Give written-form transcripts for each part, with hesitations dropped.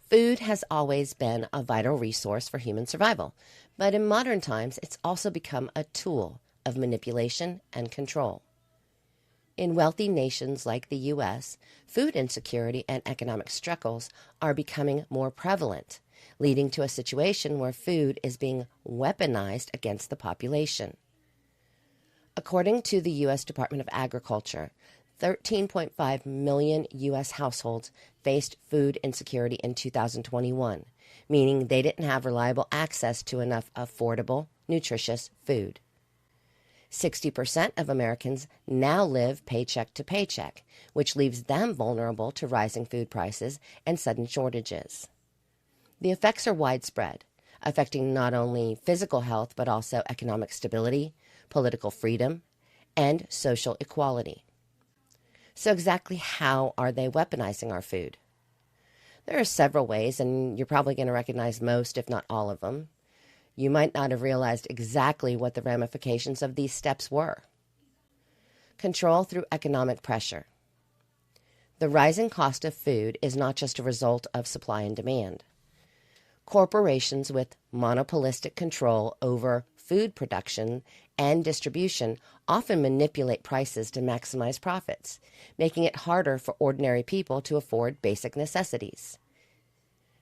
Food has always been a vital resource for human survival, but in modern times it's also become a tool of manipulation and control. In wealthy nations like the U.S., food insecurity and economic struggles are becoming more prevalent, leading to a situation where food is being weaponized against the population. According to the U.S. Department of Agriculture, 13.5 million U.S. households faced food insecurity in 2021, meaning they didn't have reliable access to enough affordable, nutritious food. 60% of Americans now live paycheck to paycheck, which leaves them vulnerable to rising food prices and sudden shortages. The effects are widespread, affecting not only physical health but also economic stability, political freedom, and social equality. So exactly how are they weaponizing our food? There are several ways, and you're probably going to recognize most, if not all of them. You might not have realized exactly what the ramifications of these steps were. Control through economic pressure. The rising cost of food is not just a result of supply and demand. Corporations with monopolistic control over food production and distribution often manipulate prices to maximize profits, making it harder for ordinary people to afford basic necessities.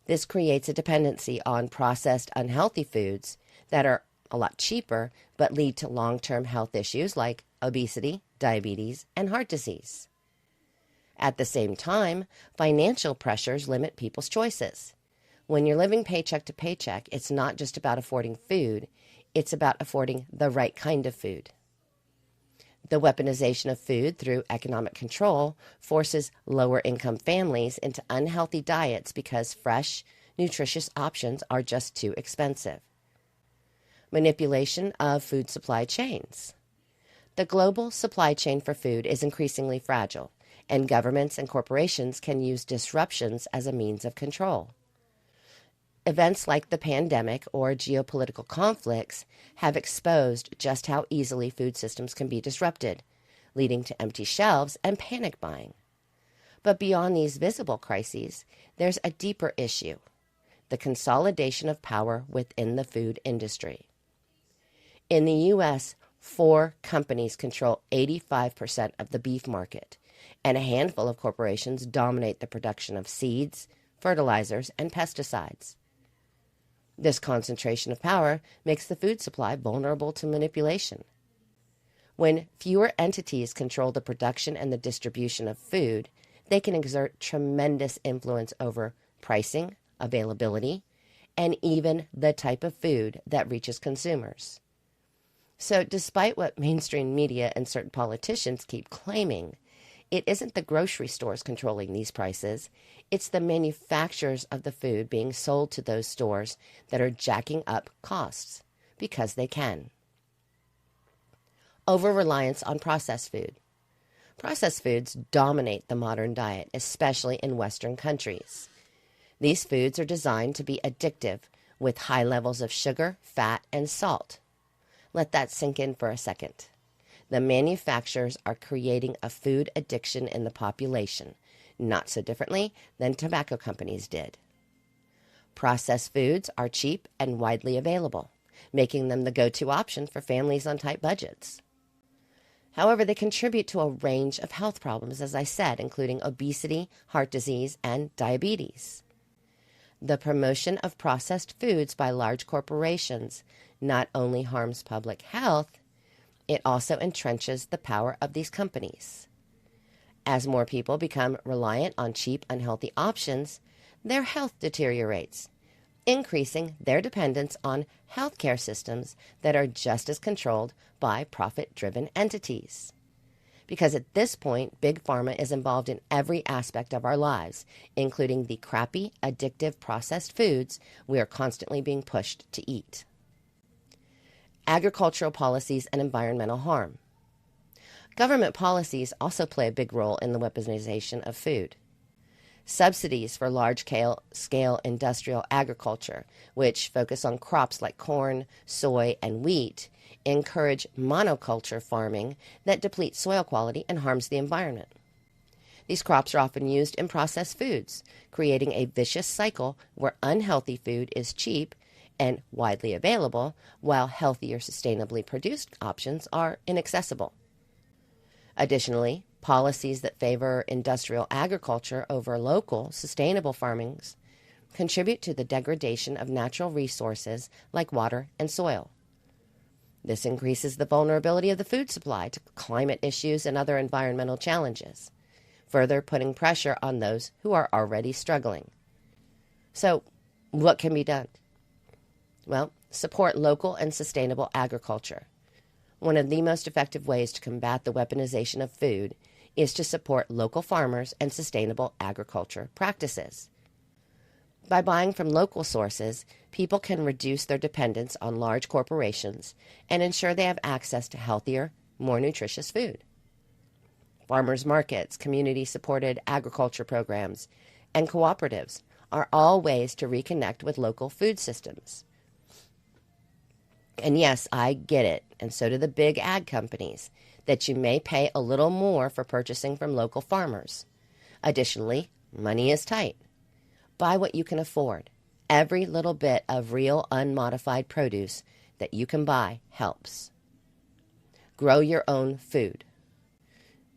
This creates a dependency on processed, unhealthy foods that are a lot cheaper but lead to long-term health issues like obesity, diabetes, and heart disease. At the same time, financial pressures limit people's choices. When you're living paycheck to paycheck, it's not just about affording food, it's about affording the right kind of food. The weaponization of food through economic control forces lower-income families into unhealthy diets because fresh, nutritious options are just too expensive. Manipulation of food supply chains. The global supply chain for food is increasingly fragile, and governments and corporations can use disruptions as a means of control. Events like the pandemic or geopolitical conflicts have exposed just how easily food systems can be disrupted, leading to empty shelves and panic buying. But beyond these visible crises, there's a deeper issue: the consolidation of power within the food industry. In the U.S., 4 companies control 85% of the beef market, and a handful of corporations dominate the production of seeds, fertilizers, and pesticides. This concentration of power makes the food supply vulnerable to manipulation. When fewer entities control the production and the distribution of food, they can exert tremendous influence over pricing, availability, and even the type of food that reaches consumers. So despite what mainstream media and certain politicians keep claiming, it isn't the grocery stores controlling these prices, it's the manufacturers of the food being sold to those stores that are jacking up costs, because they can. Over-reliance on processed food. Processed foods dominate the modern diet, especially in Western countries. These foods are designed to be addictive, with high levels of sugar, fat, and salt. Let that sink in for a second. The manufacturers are creating a food addiction in the population, not so differently than tobacco companies did. Processed foods are cheap and widely available, making them the go-to option for families on tight budgets. However, they contribute to a range of health problems, as I said, including obesity, heart disease, and diabetes. The promotion of processed foods by large corporations not only harms public health, it also entrenches the power of these companies. As more people become reliant on cheap, unhealthy options, their health deteriorates, increasing their dependence on healthcare systems that are just as controlled by profit-driven entities. Because at this point, Big Pharma is involved in every aspect of our lives, including the crappy, addictive processed foods we are constantly being pushed to eat. Agricultural policies and environmental harm. Government policies also play a big role in the weaponization of food. Subsidies for large-scale industrial agriculture, which focus on crops like corn, soy, and wheat, encourage monoculture farming that depletes soil quality and harms the environment. These crops are often used in processed foods, creating a vicious cycle where unhealthy food is cheap and widely available, while healthier, sustainably produced options are inaccessible. Additionally, policies that favor industrial agriculture over local, sustainable farmings contribute to the degradation of natural resources like water and soil. This increases the vulnerability of the food supply to climate issues and other environmental challenges, further putting pressure on those who are already struggling. So, what can be done? Well, support local and sustainable agriculture. One of the most effective ways to combat the weaponization of food is to support local farmers and sustainable agriculture practices. By buying from local sources, people can reduce their dependence on large corporations and ensure they have access to healthier, more nutritious food. Farmers markets, community-supported agriculture programs, and cooperatives are all ways to reconnect with local food systems. And yes, I get it, and so do the big ag companies, that you may pay a little more for purchasing from local farmers. Additionally, money is tight. Buy what you can afford. Every little bit of real, unmodified produce that you can buy helps. Grow your own food.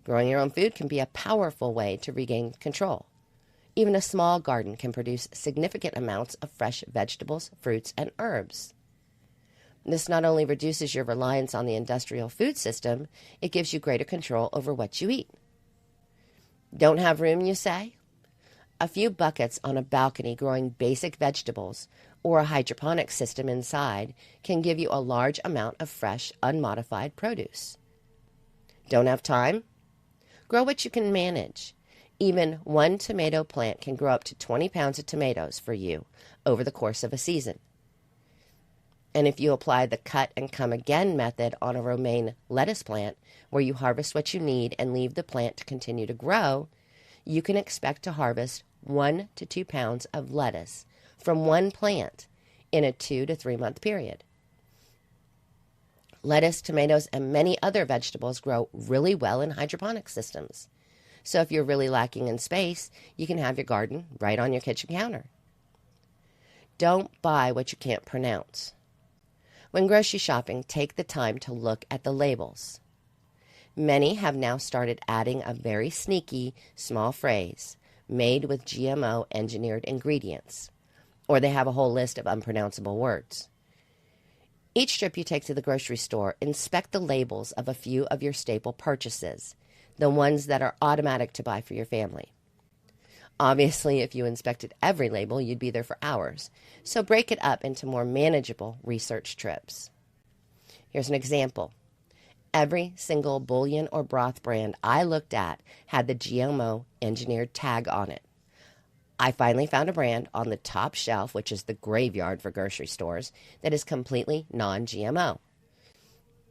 Growing your own food can be a powerful way to regain control. Even a small garden can produce significant amounts of fresh vegetables, fruits, and herbs. This not only reduces your reliance on the industrial food system, it gives you greater control over what you eat. Don't have room, you say? A few buckets on a balcony growing basic vegetables or a hydroponic system inside can give you a large amount of fresh, unmodified produce. Don't have time? Grow what you can manage. Even one tomato plant can grow up to 20 pounds of tomatoes for you over the course of a season. And if you apply the cut and come again method on a romaine lettuce plant, where you harvest what you need and leave the plant to continue to grow, you can expect to harvest 1 to 2 pounds of lettuce from one plant in a 2 to 3 month period. Lettuce, tomatoes, and many other vegetables grow really well in hydroponic systems. So if you're really lacking in space, you can have your garden right on your kitchen counter. Don't buy what you can't pronounce. When grocery shopping, take the time to look at the labels. Many have now started adding a very sneaky, small phrase, made with GMO engineered ingredients, or they have a whole list of unpronounceable words. Each trip you take to the grocery store, inspect the labels of a few of your staple purchases, the ones that are automatic to buy for your family. Obviously, if you inspected every label, you'd be there for hours, so break it up into more manageable research trips. Here's an example. Every single bouillon or broth brand I looked at had the GMO engineered tag on it. I finally found a brand on the top shelf, which is the graveyard for grocery stores, that is completely non-GMO.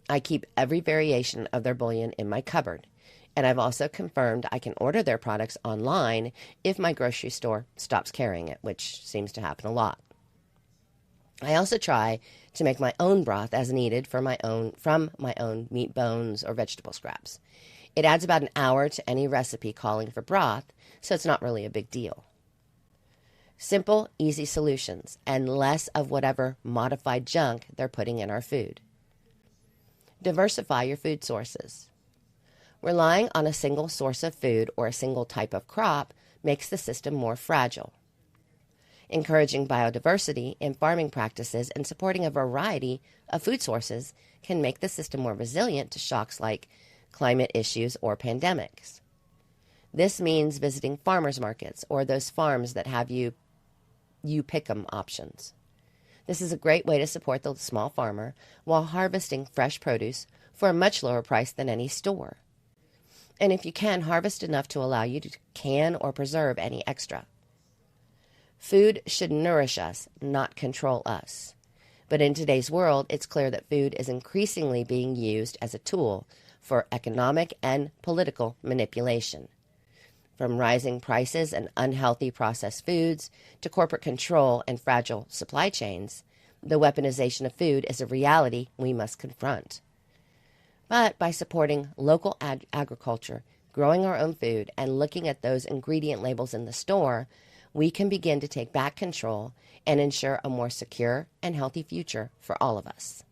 I keep every variation of their bouillon in my cupboard, and I've also confirmed I can order their products online if my grocery store stops carrying it, which seems to happen a lot. I also try to make my own broth as needed from my own meat bones or vegetable scraps. It adds about an hour to any recipe calling for broth, so it's not really a big deal. Simple, easy solutions, and less of whatever modified junk they're putting in our food. Diversify your food sources. Relying on a single source of food or a single type of crop makes the system more fragile. Encouraging biodiversity in farming practices and supporting a variety of food sources can make the system more resilient to shocks like climate issues or pandemics. This means visiting farmers markets or those farms that have you pick 'em options. This is a great way to support the small farmer while harvesting fresh produce for a much lower price than any store. And if you can, harvest enough to allow you to can or preserve any extra. Food should nourish us, not control us. But in today's world, it's clear that food is increasingly being used as a tool for economic and political manipulation. From rising prices and unhealthy processed foods to corporate control and fragile supply chains, the weaponization of food is a reality we must confront. But by supporting local agriculture, growing our own food, and looking at those ingredient labels in the store, we can begin to take back control and ensure a more secure and healthy future for all of us.